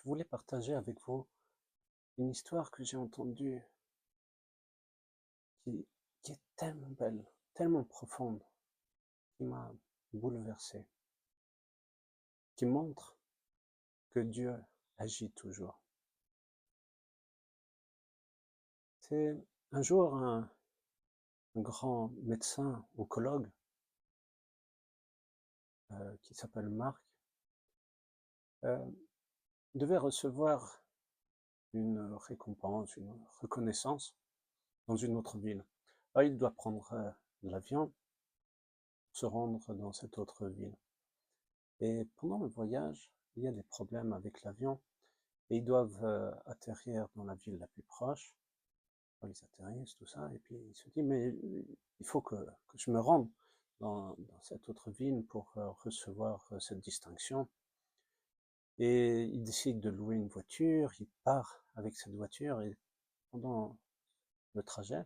voulais partager avec vous une histoire que j'ai entendue qui, qui est tellement belle, tellement profonde, qui m'a bouleversé, qui montre que Dieu agit toujours. C'est un jour un grand médecin oncologue qui s'appelle Marc euh, devait recevoir une récompense, une reconnaissance dans une autre ville. Alors, il doit prendre l'avion, se rendre dans cette autre ville. Et pendant le voyage, il y a des problèmes avec l'avion et ils doivent atterrir dans la ville la plus proche. Alors, ils atterrissent, tout ça, et puis il se dit, mais il faut que je me rende dans cette autre ville pour recevoir cette distinction. Et il décide de louer une voiture, il part avec cette voiture et pendant le trajet,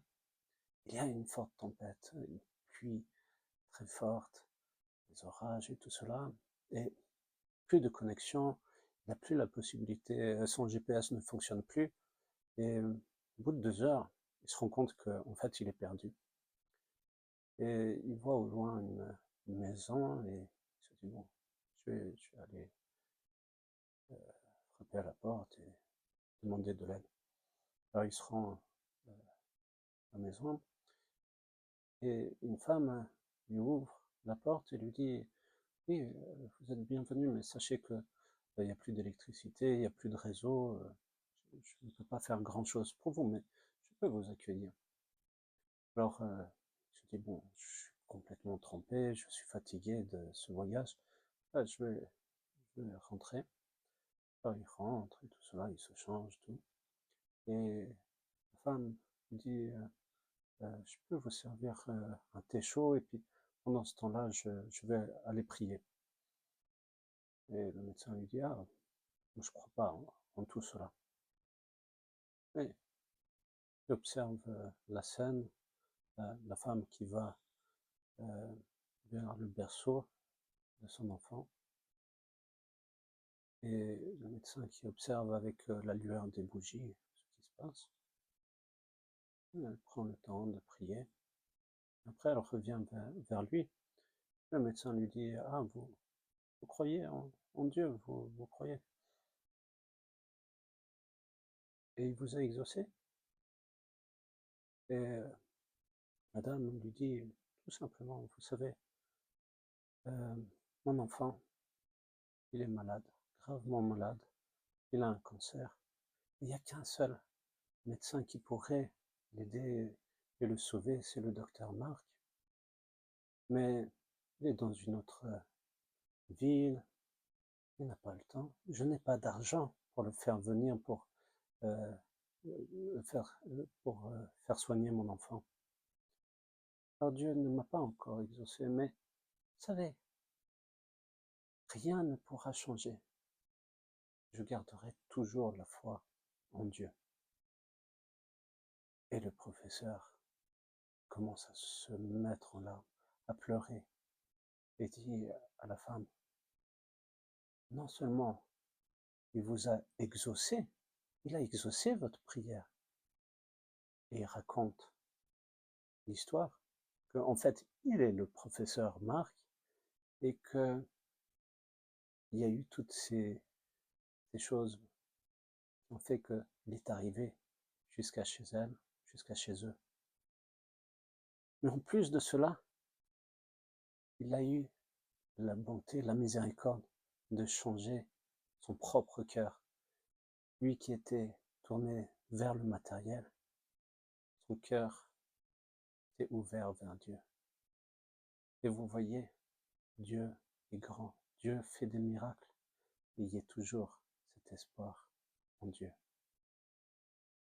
il y a une forte tempête, une pluie très forte, des orages et tout cela, et plus de connexion, il n'a plus la possibilité, son GPS ne fonctionne plus, et au bout de 2 heures, il se rend compte qu'en fait il est perdu. Et il voit au loin une maison et il se dit bon, je vais aller frapper à la porte et demander de l'aide. Alors il se rend à la maison et une femme lui ouvre la porte et lui dit oui, vous êtes bienvenu, mais sachez que il n'y a plus d'électricité, il n'y a plus de réseau, je ne peux pas faire grand-chose pour vous, mais je peux vous accueillir. Alors, je dis, bon, je suis complètement trempé, je suis fatigué de ce voyage, je vais rentrer. Alors, il rentre et tout cela, il se change, tout. Et la femme dit, je peux vous servir un thé chaud, et puis pendant ce temps-là, je vais aller prier. Et le médecin lui dit, ah, je ne crois pas en tout cela. Et il observe la scène, la femme qui va vers le berceau de son enfant, et le médecin qui observe avec la lueur des bougies ce qui se passe. Elle prend le temps de prier. Après, elle revient vers lui. Le médecin lui dit, ah, vous croyez en Dieu, vous croyez. Et il vous a exaucé. Et madame lui dit, tout simplement, vous savez, euh, mon enfant, il est malade, gravement malade, il a un cancer. Il n'y a qu'un seul médecin qui pourrait l'aider et le sauver, c'est le docteur Marc. Mais il est dans une autre ville, il n'a pas le temps. Je n'ai pas d'argent pour le faire venir euh, pour faire soigner mon enfant. Alors Dieu ne m'a pas encore exaucé, mais vous savez, rien ne pourra changer. Je garderai toujours la foi en Dieu. Et le professeur commence à se mettre en larmes, à pleurer, et dit à la femme, non seulement il vous a exaucé, il a exaucé votre prière. Et il raconte l'histoire qu'en fait, il est le professeur Marc et qu'il y a eu toutes ces choses qui ont fait qu'il est arrivé jusqu'à chez elle, jusqu'à chez eux. Mais en plus de cela, il a eu la bonté, la miséricorde de changer son propre cœur. Lui qui était tourné vers le matériel, son cœur s'est ouvert vers Dieu. Et vous voyez, Dieu est grand, Dieu fait des miracles, et il y a toujours cet espoir en Dieu.